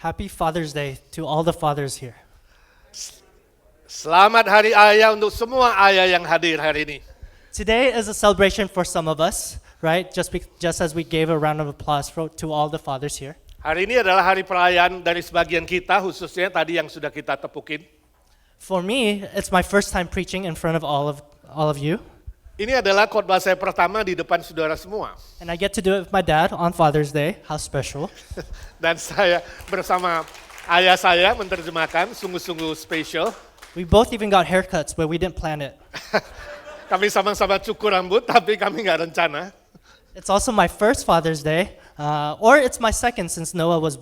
Happy Father's Day to all the fathers here. Selamat Hari Ayah untuk semua ayah yang hadir hari ini. Today is a celebration for some of us, right? Just as we gave a round of applause to all the fathers here. Hari ini adalah hari perayaan dari sebagian kita, khususnya tadi yang sudah kita tepukin. For me, it's my first time preaching in front of all of you, Ini adalah khotbah saya pertama di depan saudara semua. and I get to do it with my dad on Father's Day. How special. Dan saya bersama ayah saya menerjemahkan, sungguh-sungguh spesial. We both even got haircuts, but we didn't plan it. Kami sama-sama cukur rambut, tapi kami nggak rencana. It's also my first Father's Day, or it's my second since Noah was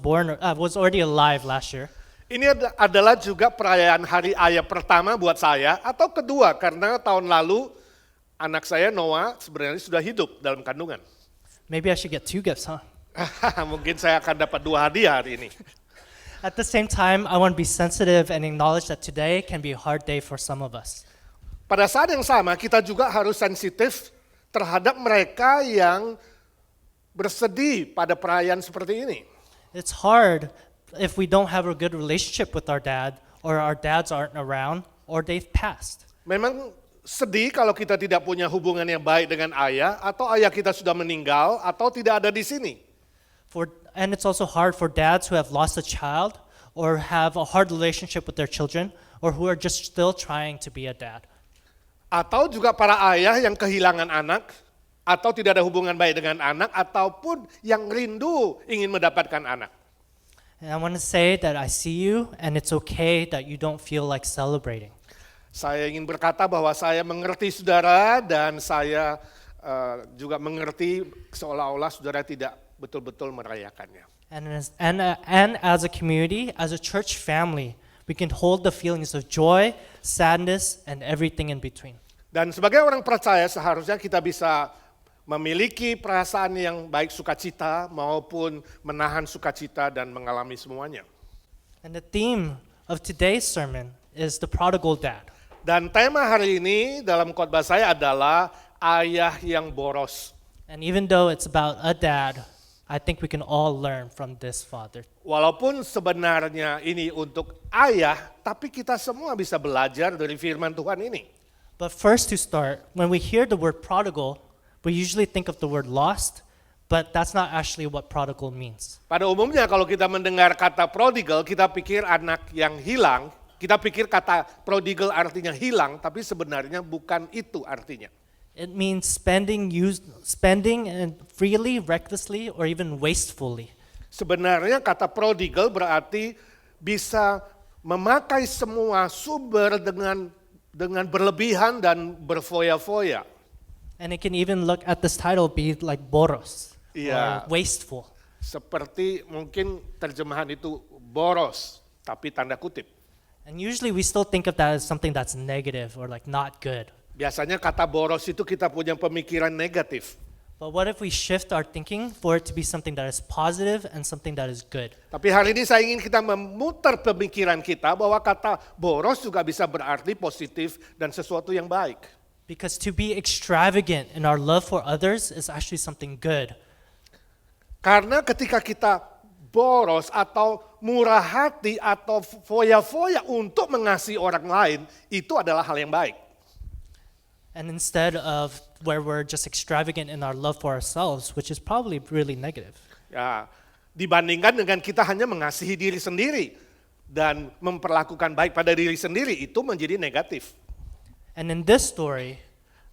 already alive last year. Ini adalah juga perayaan Hari Ayah pertama buat saya, atau kedua karena tahun lalu anak saya Noah sebenarnya sudah hidup dalam kandungan. Maybe I should get 2 gifts, huh? Mungkin saya akan dapat 2 hadiah hari ini. At the same time, I want to be sensitive and acknowledge that today can be a hard day for some of us. Pada saat yang sama kita juga harus sensitif terhadap mereka yang bersedih pada perayaan seperti ini. It's hard if we don't have a good relationship with our dad, or our dads aren't around, or they've passed. Memang sedih kalau kita tidak punya hubungan yang baik dengan ayah, atau ayah kita sudah meninggal, atau tidak ada di sini. And it's also hard for dads who have lost a child, or have a hard relationship with their children, or who are just still trying to be a dad. Atau juga para ayah yang kehilangan anak, atau tidak ada hubungan baik dengan anak, ataupun yang rindu ingin mendapatkan anak. And I want to say that I see you, and it's okay that you don't feel like celebrating. Saya ingin berkata bahwa saya mengerti saudara, dan saya juga mengerti seolah-olah saudara tidak betul-betul merayakannya. And as a community, as a church family, we can hold the feelings of joy, sadness, and everything in between. Dan sebagai orang percaya seharusnya kita bisa memiliki perasaan yang baik sukacita maupun menahan sukacita dan mengalami semuanya. And the theme of today's sermon is the prodigal dad. Dan tema hari ini dalam khotbah saya adalah ayah yang boros. And even though it's about a dad, I think we can all learn from this father. Walaupun sebenarnya ini untuk ayah, tapi kita semua bisa belajar dari firman Tuhan ini. But first to start, when we hear the word prodigal, we usually think of the word lost, but that's not actually what prodigal means. Pada umumnya kalau kita mendengar kata prodigal, kita pikir anak yang hilang, kita pikir kata prodigal artinya hilang, tapi sebenarnya bukan itu artinya. It means spending and freely, recklessly, or even wastefully. Sebenarnya kata prodigal berarti bisa memakai semua sumber dengan berlebihan dan berfoya-foya. And it can even look at this title be like boros, Iya. or wasteful. Seperti mungkin terjemahan itu boros, tapi tanda kutip. And usually we still think of that as something that's negative or like not good. Biasanya kata boros itu kita punya pemikiran negatif. But what if we shift our thinking for it to be something that is positive and something that is good? Tapi hari ini saya ingin kita memutar pemikiran kita bahwa kata boros juga bisa berarti positif dan sesuatu yang baik. Because to be extravagant in our love for others is actually something good. Karena ketika kita boros atau murah hati atau foya-foya untuk mengasihi orang lain, itu adalah hal yang baik. And instead of where we're just extravagant in our love for ourselves, which is probably really negative. Ya, dibandingkan dengan kita hanya mengasihi diri sendiri dan memperlakukan baik pada diri sendiri, itu menjadi negatif. And in this story,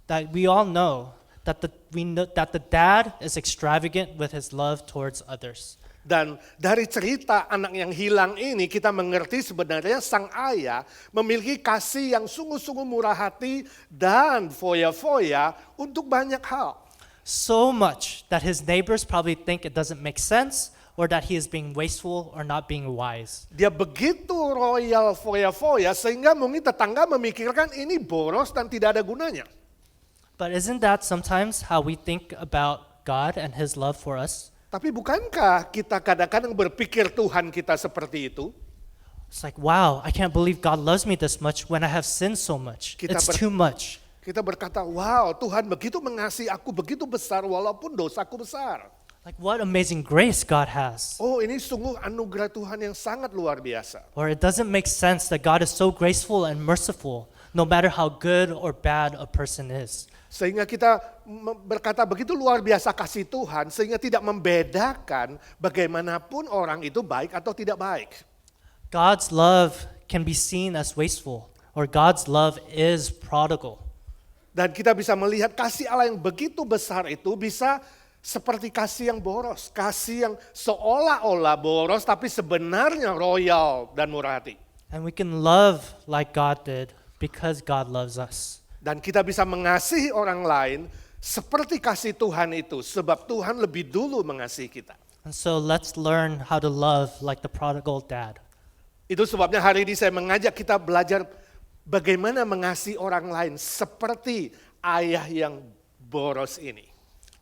that we all know that the dad is extravagant with his love towards others. Dan dari cerita anak yang hilang ini kita mengerti sebenarnya sang ayah memiliki kasih yang sungguh-sungguh murah hati dan foya-foya untuk banyak hal. So much that his neighbors probably think it doesn't make sense, or that he is being wasteful or not being wise. Dia begitu royal foya-foya sehingga mungkin tetangga memikirkan ini boros dan tidak ada gunanya. But isn't that sometimes how we think about God and his love for us? Tapi bukankah kita kadang-kadang berpikir Tuhan kita seperti itu? It's like, wow, I can't believe God loves me this much when I have sinned so much. It's too much. Kita berkata, wow, Tuhan begitu mengasihi aku begitu besar walaupun dosaku besar. Like what amazing grace God has. Oh, ini sungguh anugerah Tuhan yang sangat luar biasa. Or it doesn't make sense that God is so graceful and merciful no matter how good or bad a person is. Sehingga kita berkata begitu luar biasa kasih Tuhan, sehingga tidak membedakan bagaimanapun orang itu baik atau tidak baik. God's love can be seen as wasteful, or God's love is prodigal. Dan kita bisa melihat kasih Allah yang begitu besar itu bisa seperti kasih yang boros. Kasih yang seolah-olah boros tapi sebenarnya royal dan murah hati. And we can love like God did because God loves us. Dan kita bisa mengasihi orang lain seperti kasih Tuhan itu. Sebab Tuhan lebih dulu mengasihi kita. And so let's learn how to love like the prodigal dad. Itu sebabnya hari ini saya mengajak kita belajar bagaimana mengasihi orang lain seperti ayah yang boros ini.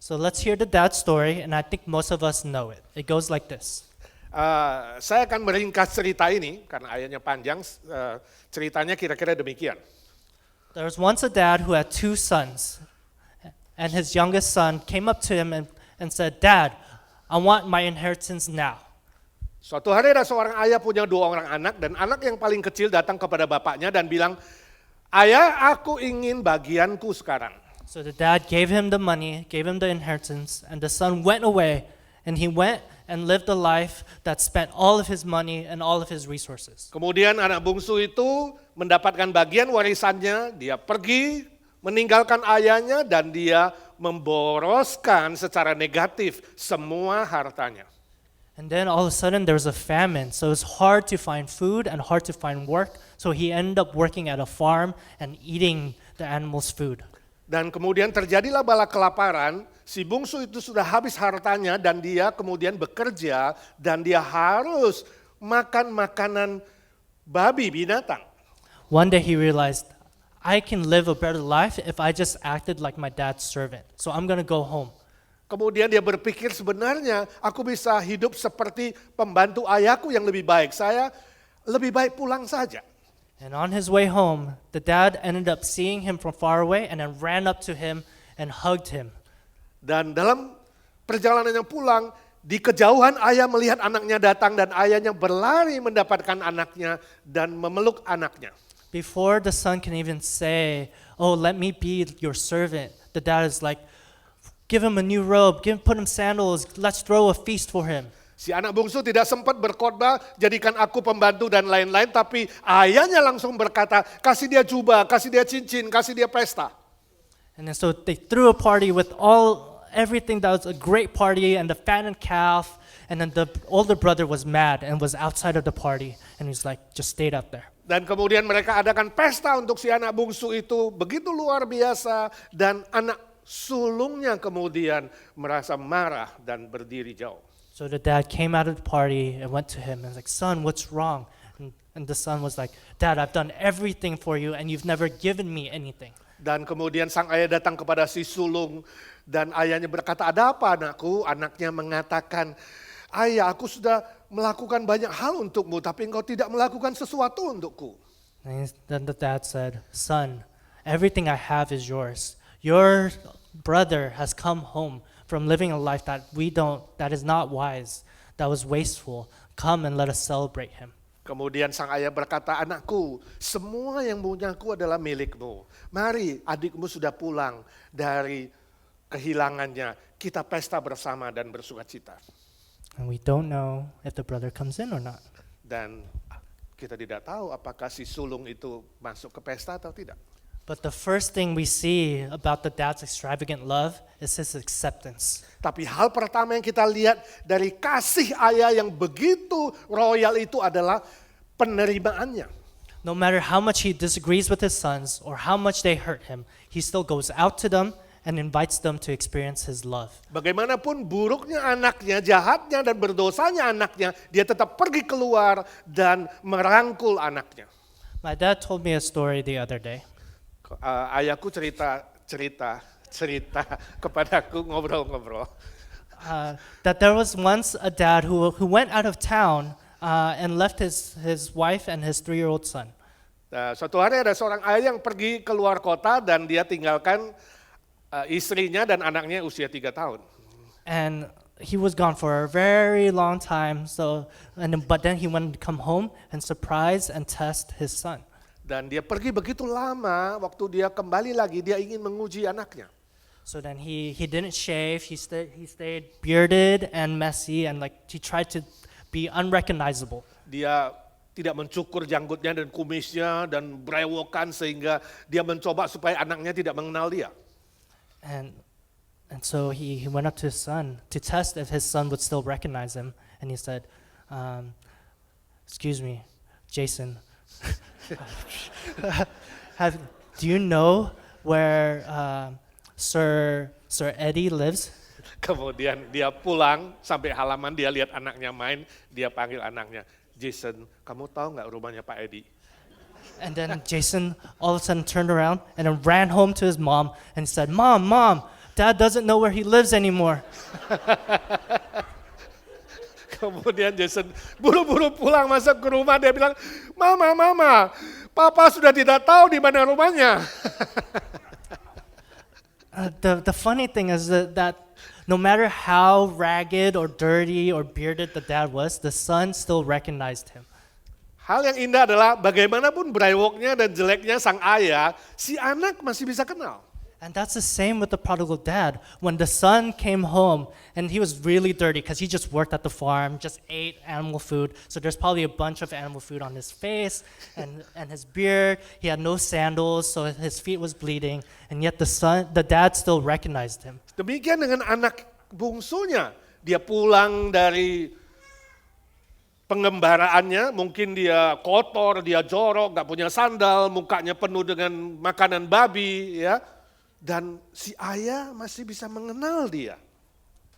So let's hear the dad story, and I think most of us know it. It goes like this. Saya akan meringkas cerita ini karena ayatnya panjang. Ceritanya kira-kira demikian. There was once a dad who had 2 sons, and his youngest son came up to him and said, "Dad, I want my inheritance now." Suatu hari ada seorang ayah punya 2 orang anak dan anak yang paling kecil datang kepada bapaknya dan bilang, "Ayah, aku ingin bagianku sekarang." So the dad gave him the money, gave him the inheritance, and the son went away, and he went and lived a life that spent all of his money and all of his resources. Kemudian anak bungsu itu mendapatkan bagian warisannya, dia pergi meninggalkan ayahnya dan dia memboroskan secara negatif semua hartanya. And then all of a sudden there was a famine, so it was hard to find food and hard to find work, so he ended up working at a farm and eating the animals' food. Dan kemudian terjadilah bala kelaparan, si bungsu itu sudah habis hartanya dan dia kemudian bekerja dan dia harus makan makanan babi binatang. One day he realized, I can live a better life if I just acted like my dad's servant. So I'm going to go home. Kemudian dia berpikir sebenarnya aku bisa hidup seperti pembantu ayahku yang lebih baik. Saya lebih baik pulang saja. And on his way home, the dad ended up seeing him from far away and then ran up to him and hugged him. Dan dalam perjalanannya pulang, di kejauhan ayah melihat anaknya datang dan ayahnya berlari mendapatkan anaknya dan memeluk anaknya. Before the son can even say, "Oh, let me be your servant," the dad is like, "Give him a new robe, put him sandals, let's throw a feast for him." Si anak bungsu tidak sempat berkhotbah, jadikan aku pembantu dan lain-lain, tapi ayahnya langsung berkata, kasih dia jubah, kasih dia cincin, kasih dia pesta. And then so they threw a party with everything that was a great party and the fattened calf, and then the older brother was mad and was outside of the party, and he's like, just stayed out there. Dan kemudian mereka adakan pesta untuk si anak bungsu itu, begitu luar biasa, dan anak sulungnya kemudian merasa marah dan berdiri jauh. So the dad came out of the party and went to him and was like, "Son, what's wrong?" And the son was like, "Dad, I've done everything for you and you've never given me anything." Dan kemudian sang ayah datang kepada si sulung dan ayahnya berkata, "Ada apa anakku?" Anaknya mengatakan, "Ayah, aku sudah melakukan banyak hal untukmu tapi engkau tidak melakukan sesuatu untukku." And then the dad said, "Son, everything I have is yours. Your brother has come home from living a life that is not wise, that was wasteful. Come and let us celebrate him." Kemudian sang ayah berkata, "Anakku, semua yang punyaku adalah milikmu. Mari, adikmu sudah pulang dari kehilangannya. Kita pesta bersama dan bersukacita." And we don't know if the brother comes in or not. Dan kita tidak tahu apakah si sulung itu masuk ke pesta atau tidak. But the first thing we see about the dad's extravagant love is his acceptance. Tapi hal pertama yang kita lihat dari kasih ayah yang begitu royal itu adalah penerimaannya. No matter how much he disagrees with his sons or how much they hurt him, he still goes out to them and invites them to experience his love. Bagaimanapun buruknya anaknya, jahatnya dan berdosanya anaknya, dia tetap pergi keluar dan merangkul anaknya. My dad told me a story the other day. Ayahku cerita kepadaku ngobrol-ngobrol. That there was once a dad who went out of town and left his wife and his 3-year-old son. Suatu hari ada seorang ayah yang pergi keluar kota dan dia tinggalkan istrinya dan anaknya usia 3 tahun. And he was gone for a very long time. But then he wanted to come home and surprise and test his son. Dan dia pergi begitu lama, waktu dia kembali lagi, dia ingin menguji anaknya. So then he didn't shave. He stayed bearded and messy, and like he tried to be unrecognizable. Dia tidak mencukur janggutnya dan kumisnya dan berewokan sehingga dia mencoba supaya anaknya tidak mengenal dia. And so he went up to his son to test if his son would still recognize him. And he said, excuse me, Jason, do you know where Sir Eddie lives? Kemudian dia pulang sampai halaman, dia lihat anaknya main, dia panggil anaknya, Jason, kamu tahu nggak rumahnya Pak Edi? And then Jason all of a sudden turned around and then ran home to his mom and said, Mom, Dad doesn't know where he lives anymore. Kemudian Jason buru-buru pulang masuk ke rumah, dia bilang, Mama, Papa sudah tidak tahu di mana rumahnya. The funny thing is that no matter how ragged or dirty or bearded the dad was, the son still recognized him. Hal yang indah adalah bagaimanapun brewoknya dan jeleknya sang ayah, si anak masih bisa kenal. And that's the same with the prodigal dad. When the son came home, and he was really dirty because he just worked at the farm, just ate animal food. So there's probably a bunch of animal food on his face and his beard. He had no sandals, so his feet was bleeding. And yet the dad still recognized him. Demikian dengan anak bungsunya. Dia pulang dari pengembaraannya, mungkin dia kotor, dia jorok, gak punya sandal, mukanya penuh dengan makanan babi, ya. Dan si ayah masih bisa mengenal dia.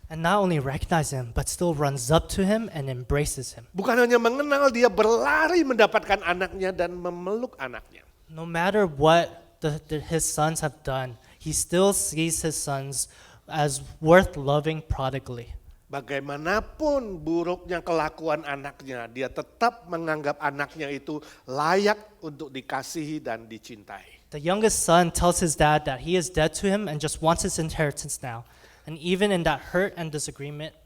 And not only recognize him, but still runs up to him and embraces him. Bukan hanya mengenal, dia berlari mendapatkan anaknya dan memeluk anaknya. No matter what his sons have done, he still sees his sons as worth loving prodigally. Bagaimanapun buruknya kelakuan anaknya, dia tetap menganggap anaknya itu layak untuk dikasihi dan dicintai. The youngest son tells his dad that he is dead to him and just wants his inheritance now. And even in that hurt and disagreement,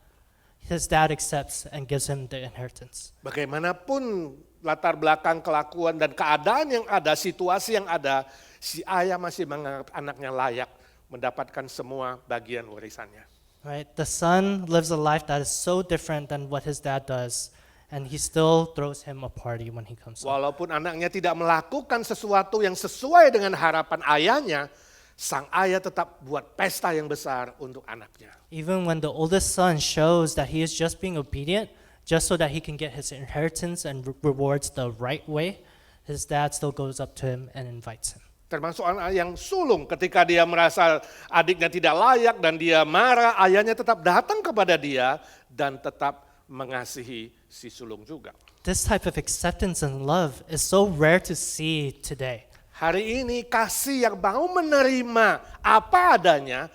his dad accepts and gives him the inheritance. Bagaimanapun latar belakang kelakuan dan keadaan yang ada, situasi yang ada, si ayah masih menganggap anaknya layak mendapatkan semua bagian warisannya. Right? The son lives a life that is so different than what his dad does. And he still throws him a party when he comes home. Walaupun anaknya tidak melakukan sesuatu yang sesuai dengan harapan ayahnya, sang ayah tetap buat pesta yang besar untuk anaknya. Even when the oldest son shows that he is just being obedient, just so that he can get his inheritance and rewards the right way, his dad still goes up to him and invites him. Termasuk anak yang sulung, ketika dia merasa adiknya tidak layak dan dia marah, ayahnya tetap datang kepada dia dan tetap mengasihi si sulung juga. This type of acceptance and love is so rare to see today. Hari ini kasih yang mau menerima apa adanya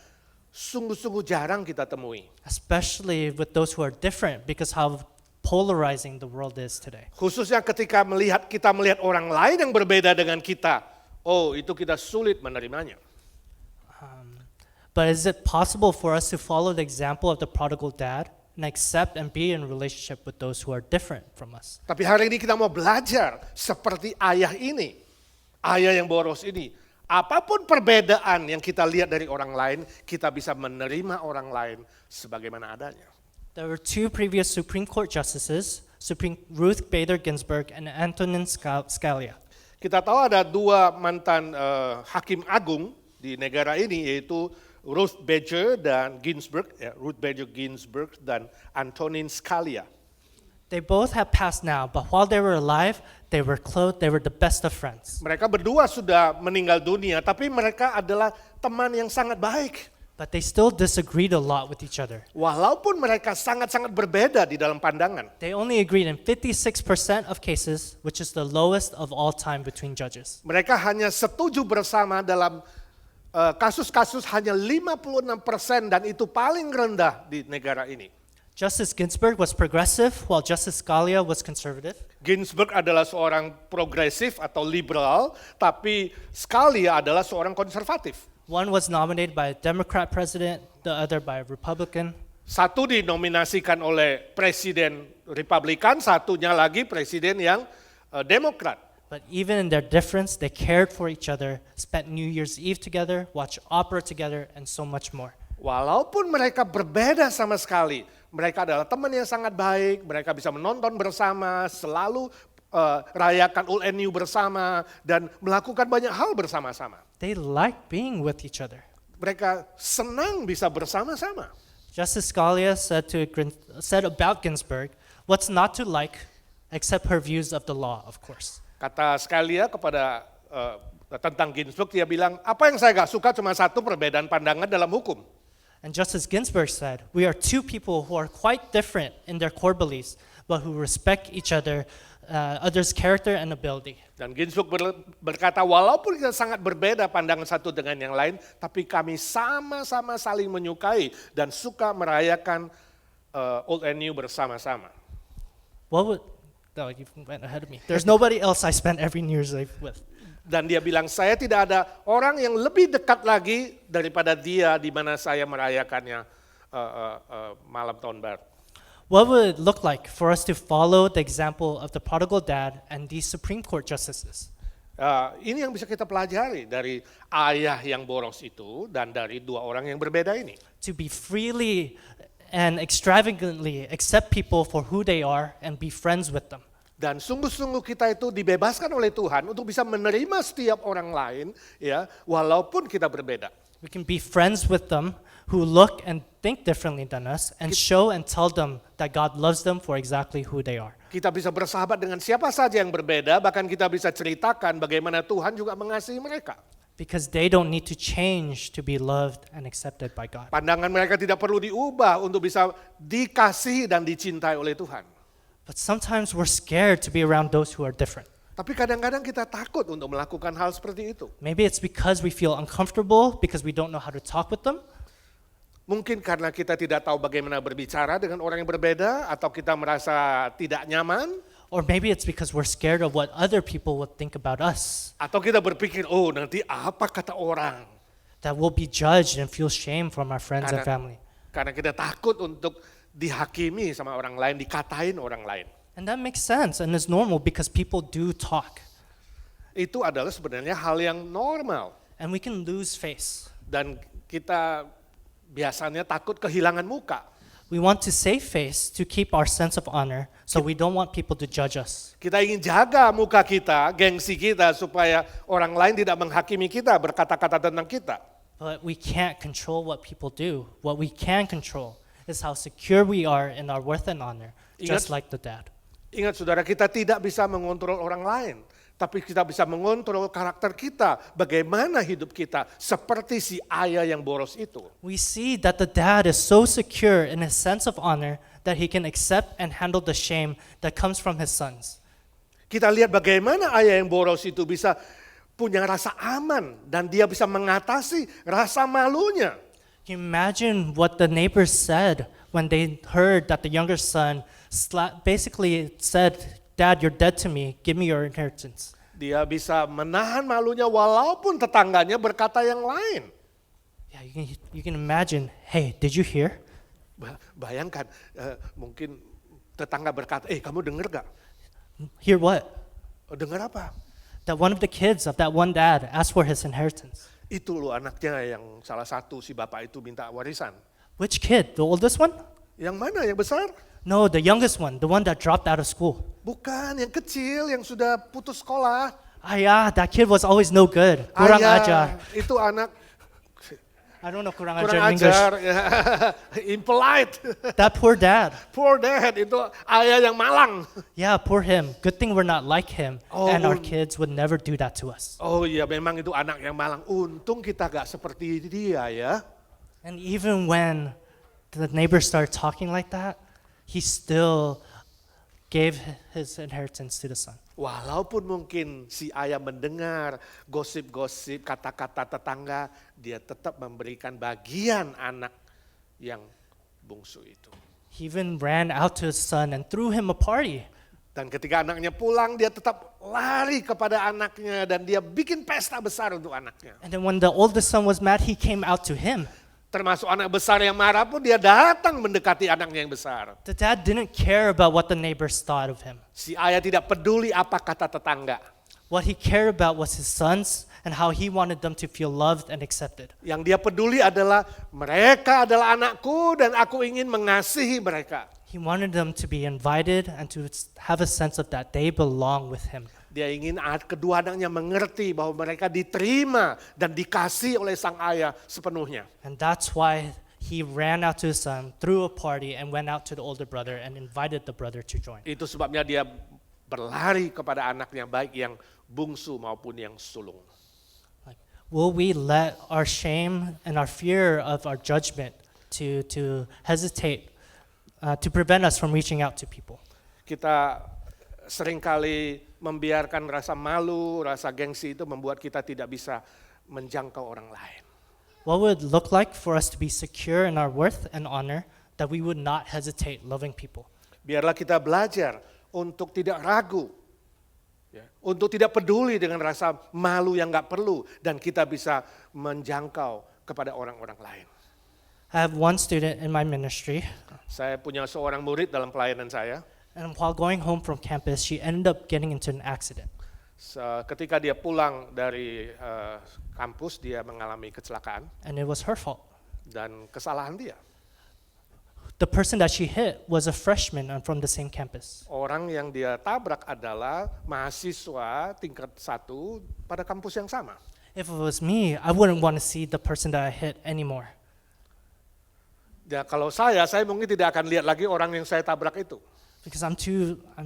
sungguh-sungguh jarang kita temui. Especially with those who are different, because how polarizing the world is today. Khususnya ketika kita melihat orang lain yang berbeda dengan kita, oh itu kita sulit menerimanya. But is it possible for us to follow the example of the prodigal dad and accept and be in a relationship with those who are different from us? Tapi hari ini kita mau belajar seperti ayah ini, ayah yang boros ini. Apapun perbedaan yang kita lihat dari orang lain, kita bisa menerima orang lain sebagaimana adanya. There were two previous Supreme Court justices, Ruth Bader Ginsburg and Antonin Scalia. Kita tahu ada dua mantan hakim agung di negara ini, yaitu Ruth Bader Ginsburg dan Antonin Scalia. They both have passed now, but while they were alive, they were close. They were the best of friends. Mereka berdua sudah meninggal dunia, tapi mereka adalah teman yang sangat baik. But they still disagreed a lot with each other. Walaupun mereka sangat-sangat berbeda di dalam pandangan. They only agreed in 56% of cases, which is the lowest of all time between judges. Mereka hanya setuju bersama dalam kasus-kasus hanya 56% dan itu paling rendah di negara ini. Justice Ginsburg was progressive, while Justice Scalia was conservative. Ginsburg adalah seorang progresif atau liberal, tapi Scalia adalah seorang konservatif. One was nominated by a Democrat president, the other by a Republican. Satu dinominasikan oleh presiden Republikan, satunya lagi presiden yang Demokrat. But even in their difference, they cared for each other, spent New Year's Eve together, watched opera together, and so much more. Walaupun mereka berbeda sama sekali, mereka adalah teman yang sangat baik, mereka bisa menonton bersama, selalu rayakan ULNU bersama, dan melakukan banyak hal bersama-sama. They liked being with each other. Mereka senang bisa bersama-sama. Justice Scalia said about Ginsburg, what's not to like except her views of the law, of course. Kata Scalia kepada tentang Ginsburg, dia bilang, apa yang saya gak suka cuma satu, perbedaan pandangan dalam hukum. And Justice Ginsburg said, we are two people who are quite different in their core beliefs, but who respect each other, others' character and ability. Dan Ginsburg berkata, walaupun kita sangat berbeda pandangan satu dengan yang lain, tapi kami sama-sama saling menyukai dan suka merayakan ULNU bersama-sama. What would, no, you went ahead of me. There's nobody else I spent every New Year's Eve with. Dan dia bilang, saya tidak ada orang yang lebih dekat lagi daripada dia di mana saya merayakannya malam tahun baru. What would it look like for us to follow the example of the prodigal dad and these Supreme Court justices? Ini yang bisa kita pelajari dari ayah yang boros itu dan dari dua orang yang berbeda ini. To be freely and extravagantly accept people for who they are and be friends with them. Dan sungguh-sungguh kita itu dibebaskan oleh Tuhan untuk bisa menerima setiap orang lain, ya, walaupun kita berbeda. We can be friends with them who look and think differently than us and show and tell them that God loves them for exactly who they are. Kita bisa bersahabat dengan siapa saja yang berbeda, bahkan kita bisa ceritakan bagaimana Tuhan juga mengasihi mereka. Because they don't need to change to be loved and accepted by God. Pandangan mereka tidak perlu diubah untuk bisa dikasihi dan dicintai oleh Tuhan. But sometimes we're scared to be around those who are different. Tapi kadang-kadang kita takut untuk melakukan hal seperti itu. Maybe it's because we feel uncomfortable because we don't know how to talk with them. Mungkin karena kita tidak tahu bagaimana berbicara dengan orang yang berbeda, atau kita merasa tidak nyaman, Or maybe it's because we're scared of what other people would think about us. atau kita berpikir, oh nanti apa kata orang. That we'll be judged and feel shame from our friends and family. Karena kita takut untuk dihakimi sama orang lain, dikatain orang lain. And that makes sense and is normal because people do talk. Itu adalah sebenarnya hal yang normal. And we can lose face. Dan kita biasanya takut kehilangan muka. We want to save face to keep our sense of honor, so we don't want people to judge us. Kita ingin jaga muka kita, gengsi kita, supaya orang lain tidak menghakimi kita, berkata-kata tentang kita. But we can't control what people do. What we can control is how secure we are in our worth and honor, just like the dad. Ingat saudara, kita tidak bisa mengontrol orang lain, tapi kita bisa mengontrol karakter kita, bagaimana hidup kita, seperti si ayah yang boros itu. We see that the dad is so secure in his sense of honor that he can accept and handle the shame that comes from his sons. Kita lihat bagaimana ayah yang boros itu bisa punya rasa aman, dan dia bisa mengatasi rasa malunya. Can you imagine what the neighbors said when they heard that the younger son basically said, "Dad, you're dead to me. Give me your inheritance." Dia bisa menahan malunya walaupun tetangganya berkata yang lain. Yeah, you can imagine, "Hey, did you hear?" Bayangkan, mungkin tetangga berkata, kamu dengar gak? Hear what? Dengar apa? That one of the kids of that one dad asked for his inheritance. Itu loh anaknya yang salah satu si bapak itu minta warisan. Which kid? The oldest one? Yang mana? Yang besar? No, the youngest one, the one that dropped out of school. Bukan, yang kecil yang sudah putus sekolah. Yeah, that kid was always no good. Kurang ajar. Itu anak I don't know kurang kurang ajar in English. ajar, ya. Impolite. That poor dad. Poor dad, itu ayah yang malang. Yeah, poor him. Good thing we're not like him, and our kids would never do that to us. Oh iya, memang itu anak yang malang. Untung kita gak seperti dia ya. And even when the neighbors started talking like that, he still gave his inheritance to the son. Walaupun mungkin si ayah mendengar gosip-gosip, kata-kata tetangga, dia tetap memberikan bagian anak yang bungsu itu. He even ran out to his son and threw him a party. Dan ketika anaknya pulang, dia tetap lari kepada anaknya dan dia bikin pesta besar untuk anaknya. And then when the oldest son was mad, he came out to him. Termasuk anak besar yang marah pun dia datang mendekati anaknya yang besar. The dad didn't care about what the neighbors thought of him. Si ayah tidak peduli apa kata tetangga. What he cared about was his sons and how he wanted them to feel loved and accepted. Yang dia peduli adalah mereka adalah anakku dan aku ingin mengasihi mereka. He wanted them to be invited and to have a sense of that they belong with him. Dia ingin kedua anaknya mengerti bahwa mereka diterima dan dikasih oleh sang ayah sepenuhnya. And that's why he ran out to his son, threw a party, and went out to the older brother and invited the brother to join. Itu sebabnya dia berlari kepada anaknya baik yang bungsu maupun yang sulung. Like, will we let our shame and our fear of our judgment to hesitate, to prevent us from reaching out to people? Kita seringkali membiarkan rasa malu, rasa gengsi itu membuat kita tidak bisa menjangkau orang lain. What would it look like for us to be secure in our worth and honor that we would not hesitate loving people? Biarlah kita belajar untuk tidak ragu, ya, untuk tidak peduli dengan rasa malu yang nggak perlu, dan kita bisa menjangkau kepada orang-orang lain. I have one student in my ministry, Saya punya seorang murid dalam pelayanan saya. and while going home from campus, she ended up getting into an accident. Ketika dia pulang dari kampus, dia mengalami kecelakaan And it was her fault. dan kesalahan dia. The person that she hit was a freshman from the same campus. Orang yang dia tabrak adalah mahasiswa tingkat 1 pada kampus yang sama. If it was me, I wouldn't want to see the person that I hit anymore. Ya, kalau saya mungkin tidak akan lihat lagi orang yang saya tabrak itu. Because I'm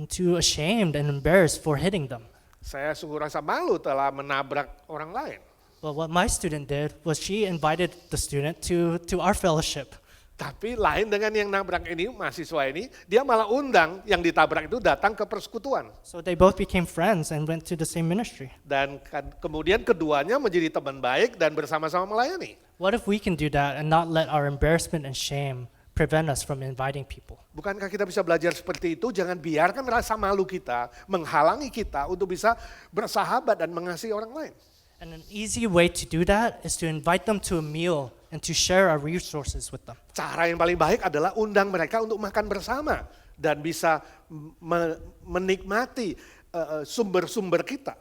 too ashamed and embarrassed for hitting them. Saya sungguh rasa malu telah menabrak orang lain. But what my student did was she invited the student to our fellowship. Tapi lain dengan yang nabrak ini, mahasiswa ini, dia malah undang yang ditabrak itu datang ke persekutuan. So they both became friends and went to the same ministry. Dan kemudian keduanya menjadi teman baik dan bersama-sama melayani. What if we can do that and not let our embarrassment and shame prevent us from inviting people? Bukankah kita bisa belajar seperti itu? Jangan biarkan rasa malu kita menghalangi kita untuk bisa bersahabat dan mengasihi orang lain. And an easy way to do that is to invite them to a meal and to share our resources with them. Cara yang paling baik adalah undang mereka untuk makan bersama dan bisa menikmati sumber-sumber kita.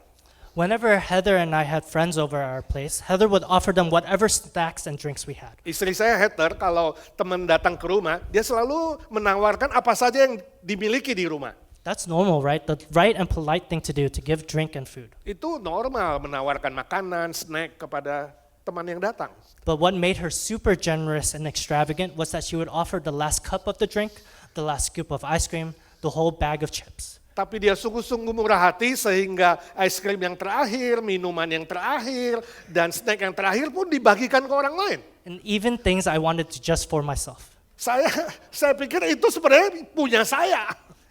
Whenever Heather and I had friends over at our place, Heather would offer them whatever snacks and drinks we had. Istri saya Heather, kalau teman datang ke rumah, dia selalu menawarkan apa saja yang dimiliki di rumah. That's normal, right? The right and polite thing to do, to give drink and food. Itu normal menawarkan makanan, snack kepada teman yang datang. But what made her super generous and extravagant was that she would offer the last cup of the drink, the last scoop of ice cream, the whole bag of chips. Tapi dia sungguh-sungguh murah hati sehingga es krim yang terakhir, minuman yang terakhir, dan snack yang terakhir pun dibagikan ke orang lain. And even things I wanted to just for myself. Saya pikir itu sebenarnya punya saya.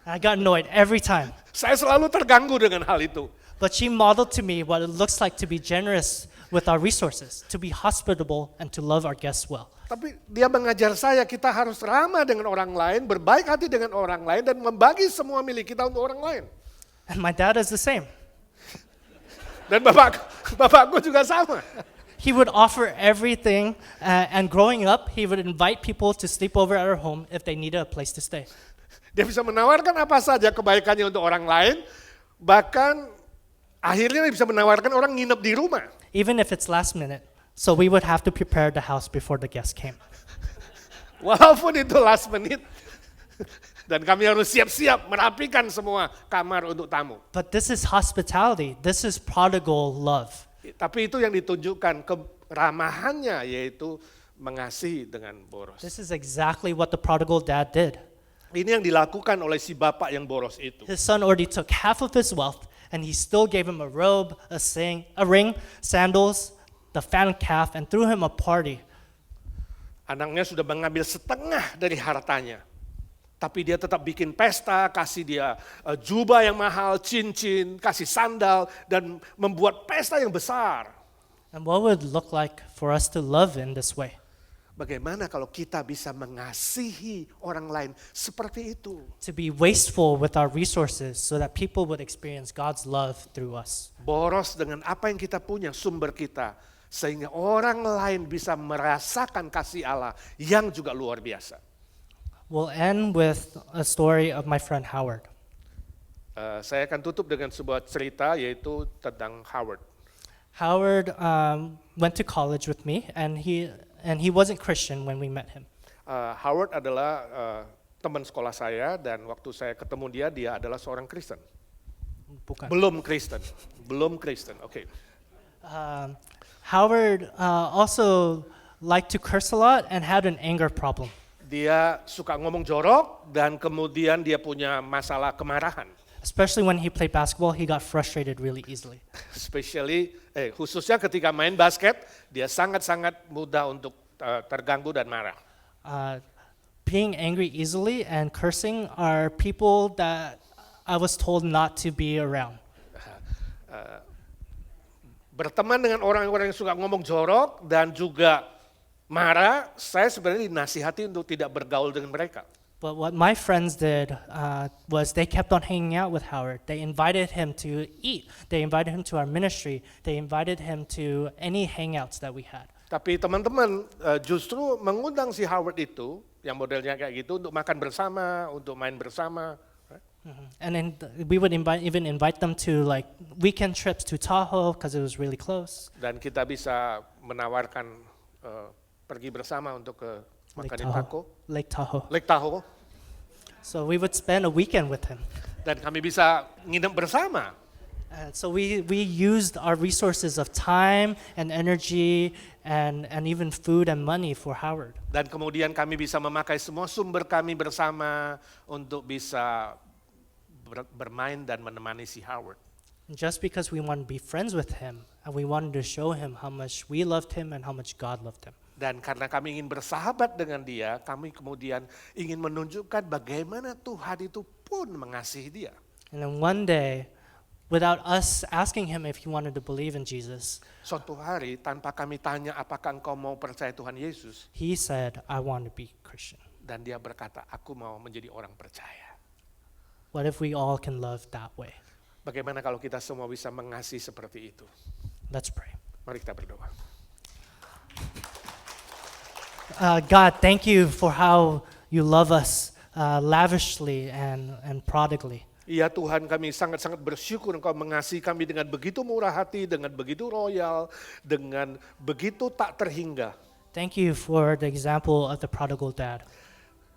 I got annoyed every time. Saya selalu terganggu dengan hal itu. But she modeled to me what it looks like to be generous with our resources, to be hospitable, and to love our guests well. Tapi dia mengajar saya kita harus ramah dengan orang lain, berbaik hati dengan orang lain, dan membagi semua milik kita untuk orang lain. And my dad is the same. Dan bapakku juga sama. He would offer everything, and growing up, he would invite people to sleep over at our home if they needed a place to stay. Dia bisa menawarkan apa saja kebaikannya untuk orang lain, bahkan akhirnya dia bisa menawarkan orang nginep di rumah. Even if it's last minute. So we would have to prepare the house before the guests came. Walaupun itu last minute, dan kami harus siap-siap merapikan semua kamar untuk tamu. But this is hospitality. This is prodigal love. Tapi itu yang ditunjukkan keramahannya, yaitu mengasihi dengan boros. This is exactly what the prodigal dad did. Ini yang dilakukan oleh si bapak yang boros itu. His son already took half of his wealth, and he still gave him a robe, a ring, sandals, the fattened calf, and threw him a party. Anaknya sudah mengambil setengah dari hartanya. Tapi dia tetap bikin pesta, kasih dia jubah yang mahal, cincin, kasih sandal, dan membuat pesta yang besar. And what would it look like for us to love in this way? Bagaimana kalau kita bisa mengasihi orang lain seperti itu? To be wasteful with our resources so that people would experience God's love through us. Boros dengan apa yang kita punya, sumber kita, Sehingga orang lain bisa merasakan kasih Allah yang juga luar biasa. We'll end with a story of my friend Howard. Saya akan tutup dengan sebuah cerita yaitu tentang Howard. Howard went to college with me, and he wasn't Christian when we met him. Howard adalah teman sekolah saya dan waktu saya ketemu dia adalah seorang Kristen. Bukan. Belum Kristen, oke. Howard also liked to curse a lot and had an anger problem. Dia suka ngomong jorok dan kemudian dia punya masalah kemarahan. Especially when he played basketball, he got frustrated really easily. Khususnya ketika main basket, dia sangat-sangat mudah untuk terganggu dan marah. Being angry easily and cursing are people that I was told not to be around. Berteman dengan orang-orang yang suka ngomong jorok dan juga marah, saya sebenarnya dinasihati untuk tidak bergaul dengan mereka. But what my friends did was they kept on hanging out with Howard. They invited him to eat. They invited him to our ministry. They invited him to any hangouts that we had. Tapi teman-teman justru mengundang si Howard itu, yang modelnya kayak gitu, untuk makan bersama, untuk main bersama. And then we would even invite them to like weekend trips to Tahoe because it was really close. Dan kita bisa menawarkan pergi bersama untuk ke makanin taco. Lake Tahoe. Lake Tahoe. So we would spend a weekend with him. Dan kami bisa nginep bersama. So we used our resources of time and energy and even food and money for Howard. Dan kemudian kami bisa memakai semua sumber kami bersama untuk bisa bermain dan menemani si Howard. Just because we wanted to be friends with him and we wanted to show him how much we loved him and how much God loved him. Dan karena kami ingin bersahabat dengan dia, kami kemudian ingin menunjukkan bagaimana Tuhan itu pun mengasihi dia. And then one day, without us asking him if he wanted to believe in Jesus, Suatu hari tanpa kami tanya apakah engkau mau percaya Tuhan Yesus, he said, I want to be Christian. dan dia berkata, aku mau menjadi orang percaya. What if we all can love that way? Bagaimana kalau kita semua bisa mengasihi seperti itu? Let's pray. Mari kita berdoa. God, thank you for how you love us lavishly and prodigally. Ya Tuhan, kami sangat-sangat bersyukur Engkau mengasihi kami dengan begitu murah hati, dengan begitu royal, dengan begitu tak terhingga. Thank you for the example of the prodigal dad.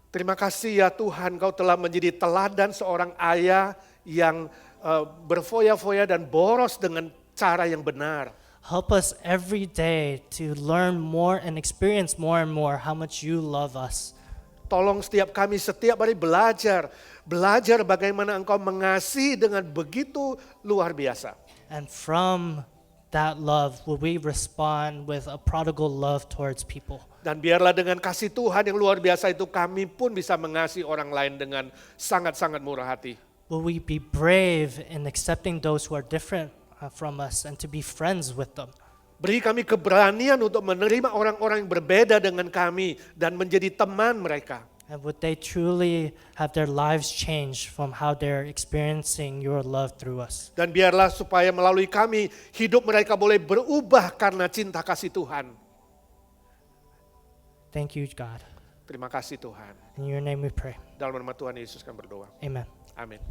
Terima kasih ya Tuhan, Engkau telah menjadi teladan seorang ayah yang berfoya-foya dan boros dengan cara yang benar. Help us every day to learn more and experience more and more how much you love us. Tolong setiap kami setiap hari belajar bagaimana Engkau mengasihi dengan begitu luar biasa. And from that love, will we respond with a prodigal love towards people? Dan biarlah dengan kasih Tuhan yang luar biasa itu kami pun bisa mengasihi orang lain dengan sangat-sangat murah hati. Will we be brave in accepting those who are different from us and to be friends with them? Beri kami keberanian untuk menerima orang-orang yang berbeda dengan kami dan menjadi teman mereka. And would they truly have their lives changed from how they're experiencing your love through us? Dan biarlah supaya melalui kami hidup mereka boleh berubah karena cinta kasih Tuhan. Thank you, God. Terima kasih Tuhan. In your name we pray. Dalam nama Tuhan Yesus kami berdoa. Amen. Amin.